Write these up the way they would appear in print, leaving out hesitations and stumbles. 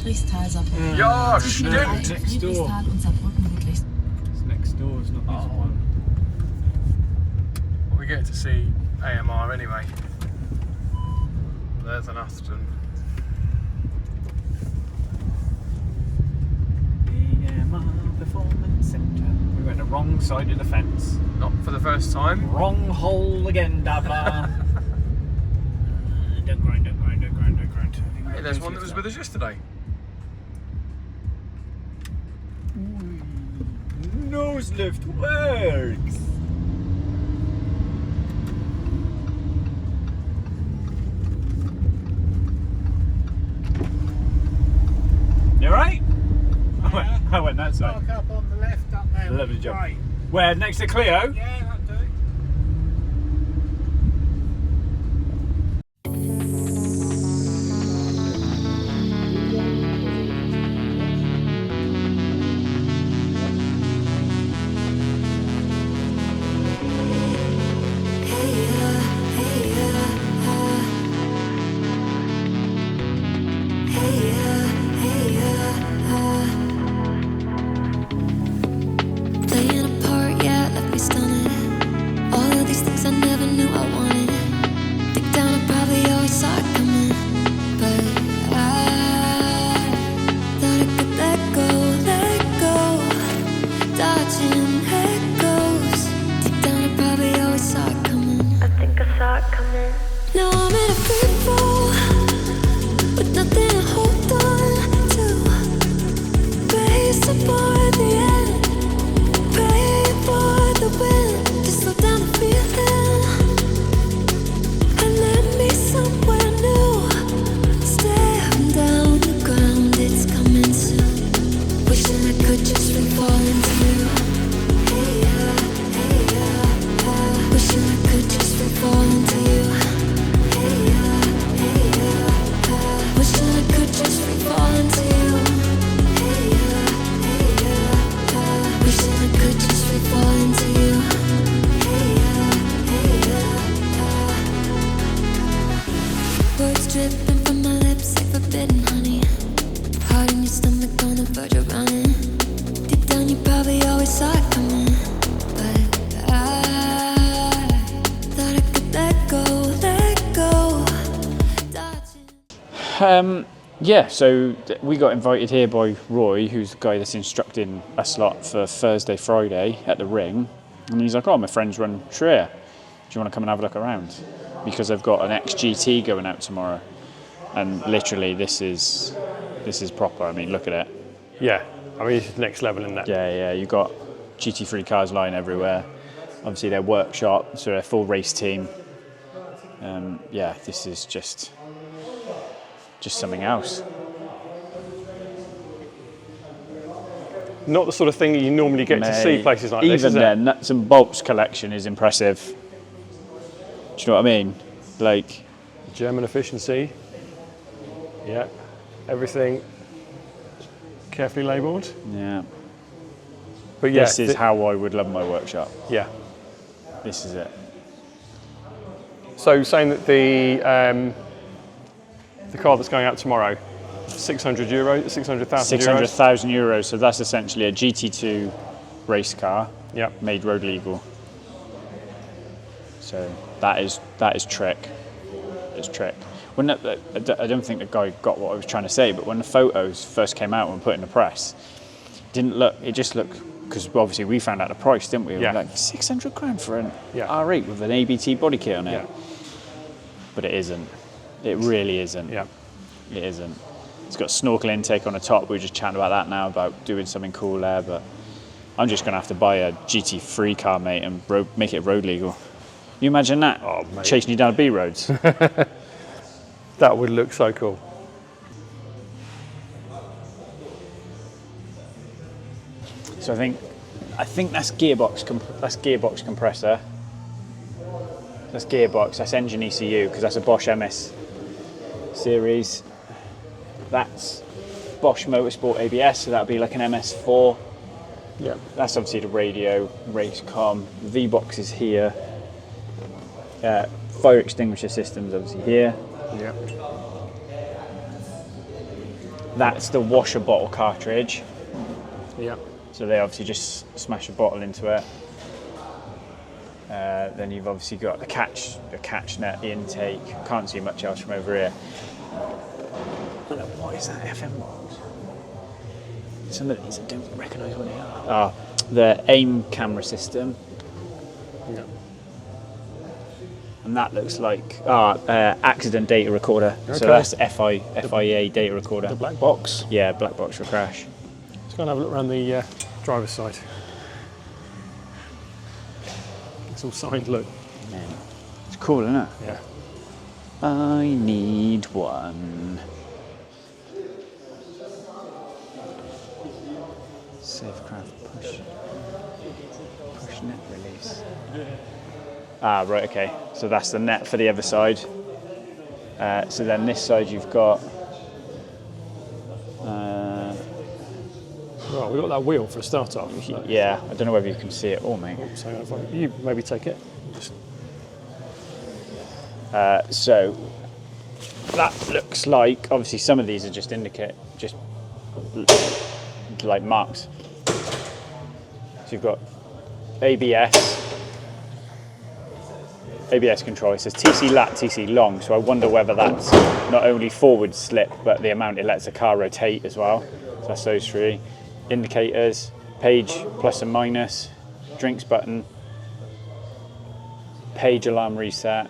Ja, stimmt! Next door. It's next door, it's not this one. Well, we get to see AMR anyway. There's an Aston. Performance Centre. We went the wrong side of the fence. Not for the first time. Wrong hole again, Dabla. Don't grind. Hey, there's one that was with us yesterday. Nose lift works. You alright? I went that side. Park up on the left up there. Lovely job. Right. Where? Next to Clio? Yeah, that'll do. Yeah, so we got invited here by Roy, who's the guy that's instructing us lot for Thursday, Friday at the ring. And he's like, oh, my friends run Scherer. Do you want to come and have a look around? Because I've got an XGT going out tomorrow. And literally, this is proper. I mean, look at it. Yeah, I mean, it's next level in that. Yeah, you've got GT3 cars lying everywhere. Obviously, their workshop, so they're a full race team. Yeah, this is just something else. Not the sort of thing that you normally get to see places like this, even is their it? nuts and bolts collection is impressive. Do you know what I mean? Like German efficiency. Yeah, everything carefully labelled. Yeah. But yeah, this is how I would love my workshop. Yeah. This is it. So saying that the car that's going out tomorrow, €600,000, €600,000. So that's essentially a GT2 race car. Yep. Made road legal. So that is trick. It's trick. When I don't think the guy got what I was trying to say, but when the photos first came out and put in the press, it just looked, because obviously we found out the price, didn't we? Yeah. We were like $600,000 for an R8 with an ABT body kit on it. Yeah. But it isn't. It really isn't. Yeah. It isn't. It's got snorkel intake on the top. We were just chatting about that now, about doing something cool there, but I'm just going to have to buy a GT3 car, mate, and make it road legal. You imagine that? Oh, mate. Chasing you down B roads. That would look so cool. So I think that's gearbox compressor. That's gearbox. That's engine ECU, because that's a Bosch MS series. That's Bosch Motorsport ABS, so that'll be like an MS4. Yeah. That's obviously the radio, race com. V-box is here. Fire extinguisher systems obviously here. Yeah. That's the washer bottle cartridge. Yeah. So they obviously just smash a bottle into it. Then you've obviously got the catch net, the intake. Can't see much else from over here. What is that FM box? Some of these I don't recognise what they are. The AIM camera system. Yeah. And that looks like accident data recorder. Okay. So that's FIA data recorder. The black box. Yeah, black box for crash. Let's go and have a look around the driver's side. It's all signed, look. Man, it's cool, isn't it? Yeah. I need one. Safecraft push net release. Right, okay. So that's the net for the other side. So then this side you've got. Right, we've got that wheel for a start off. Yeah, I don't know whether you can see it all, mate. So if you maybe take it. So that looks like, obviously some of these are just like marks. So you've got ABS control. It says TC lat, TC long. So I wonder whether that's not only forward slip, but the amount it lets the car rotate as well. So that's those three. Indicators, page plus and minus, drinks button, page alarm reset.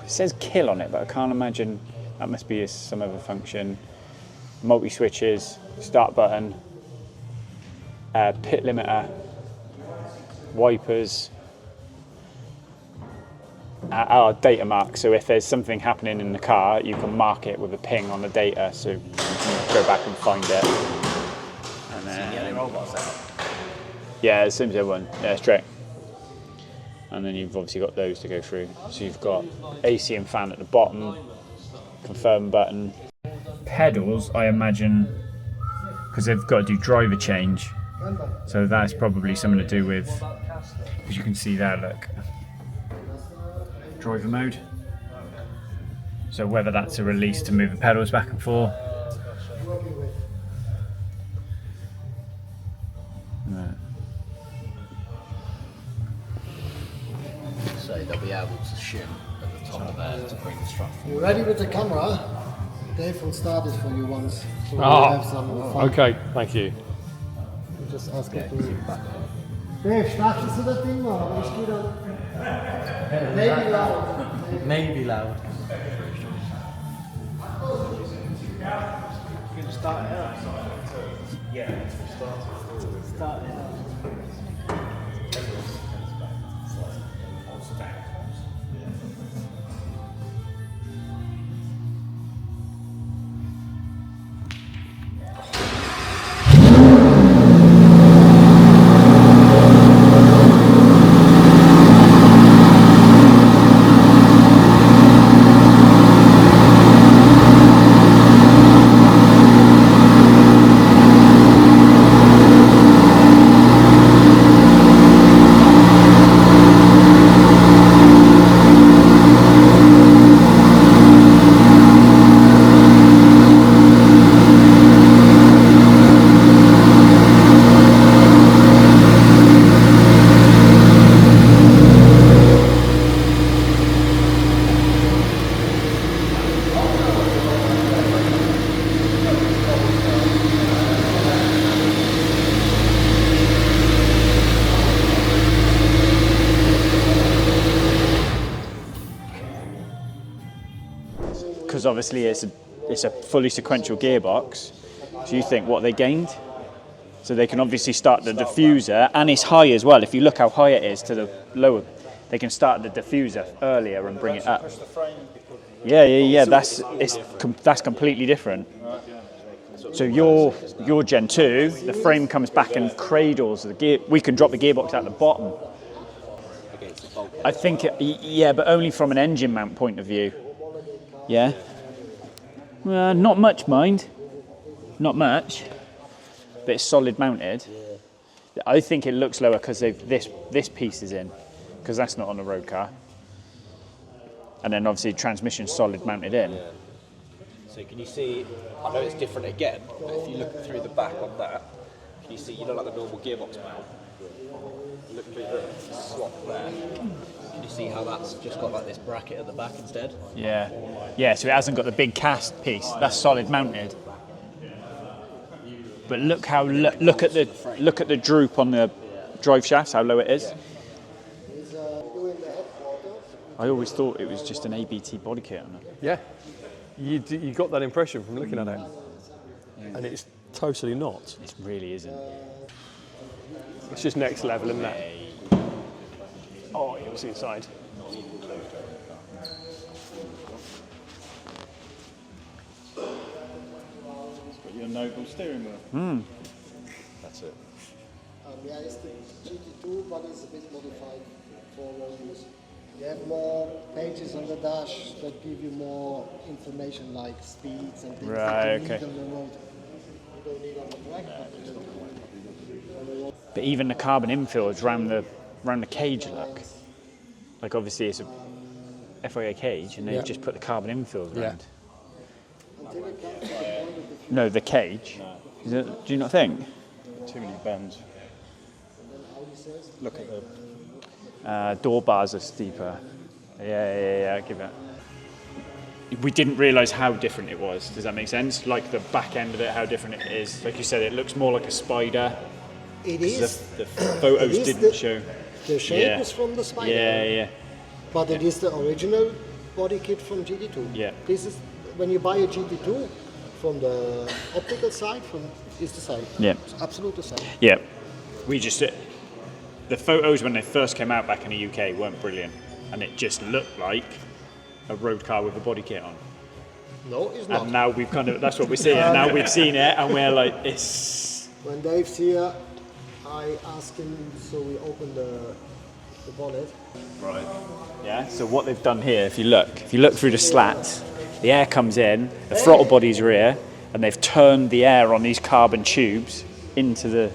It says kill on it, but I can't imagine that must be some other function. Multi switches, start button, pit limiter, wipers, data mark. So if there's something happening in the car, you can mark it with a ping on the data, so you can go back and find it. And then, yeah, it's the same one. Yeah, straight. And then you've obviously got those to go through. So you've got AC and fan at the bottom, confirm button. Pedals, I imagine, because they've got to do driver change. So that's probably something to do with, as you can see there, look, driver mode. So whether that's a release to move the pedals back and forth. So they'll be able to shim at the top of there to bring the strut forward. You ready with the camera? Dave will start it for you once. So we Ah, have some fun. okay, thank you. Just ask him to. Dave, startest du das Ding mal? Aber ich gehe dann. Maybe loud. Maybe loud. Because obviously it's a fully sequential gearbox, so you think what they gained? So they can obviously start the diffuser, and it's high as well. If you look how high it is to the lower, they can start the diffuser earlier and bring it up. Yeah. That's completely different. So your Gen 2, the frame comes back and cradles the gear. We can drop the gearbox at the bottom. I think, yeah, but only from an engine mount point of view. Yeah. Not much, mind. Not much. But it's solid mounted. I think it looks lower because this piece is in, because that's not on a road car. And then obviously transmission solid mounted in. So can you see, I know it's different again, but if you look through the back on that, can you see, you know, like the normal gearbox mount? Look through the slot there. Can you see how that's just got like this bracket at the back instead? Yeah. Yeah, so it hasn't got the big cast piece. That's solid mounted. But look how look at the droop on the drive shafts, how low it is. I always thought it was just an ABT body kit on it. Yeah, you got that impression from looking at it, and it's totally not. It really isn't. It's just next level, isn't it? Oh, you'll see inside. It's got your noble steering wheel. That's it. Yeah, it's the GT2, but it's a bit modified for road use. You have more pages on the dash that give you more information like speeds and things that you need on the road. You don't need on the track, but you don't. But even the carbon infills around the cage look. Like obviously it's a FIA cage and they've just put the carbon infills around. No, the cage. Is it, do you not think? Too many bends. Look at the... Door bars are steeper. Yeah, give it. We didn't realise how different it was. Does that make sense? Like the back end of it, how different it is. Like you said, it looks more like a spider. It is. The photos didn't show. The shape is from the Spider. Yeah. But it is the original body kit from GT2. Yeah. This is when you buy a GT2 from the optical side, it's the same. Yeah. It's absolutely the same. Yeah. We just the photos when they first came out back in the UK weren't brilliant, and it just looked like a road car with a body kit on. No, it's not. And now we've that's what we're seeing. Now we've seen it, and we're like, it's. When Dave's here, I ask him, so we open the bonnet. Right. Yeah. So what they've done here, if you look through the slats, the air comes in, the throttle bodies are here, and they've turned the air on these carbon tubes into the.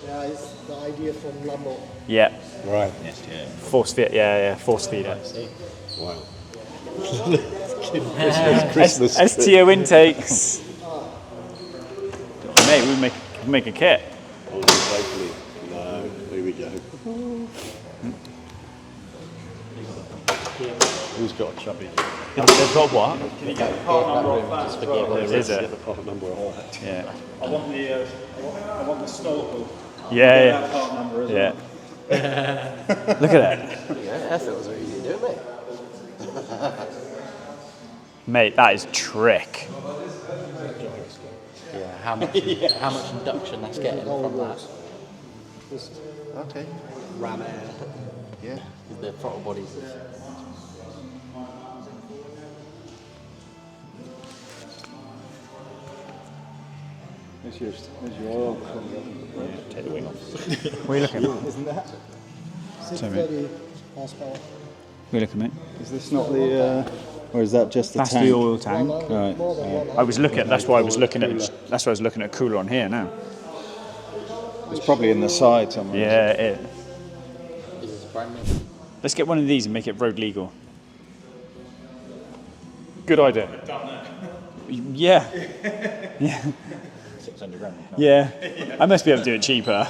Yeah, it's the idea from Lambo. Yeah. Right. Force feed. Yeah. Force feeder. Wow. STO intakes. Mate, we make a kit. Hopefully. No, here we go. Who's got a chubby? They've got what? Can you get the part number off that? Is it? Get the part number off that. Yeah. I want the snorkel. Yeah. That part number as Yeah. well. Look at that. Yeah, that feels really easy to do, mate. Mate, that is trick. Yeah, how much induction that's getting from that? Okay. Ram air. Yeah. The throttle bodies. There's your oil. Take the wing off. What are you looking at? Isn't that? 630 horsepower. What are you looking at? Is this not the, or is that just the That's tank? the oil tank. Right. More than one. I was looking. That's why I was looking at. That's why I was looking at cooler on here now. It's probably in the side somewhere. Yeah, it. Is this brand new? Let's get one of these and make it road legal. Good idea. Yeah. Yeah. 600 grand. Yeah. I must be able to do it cheaper.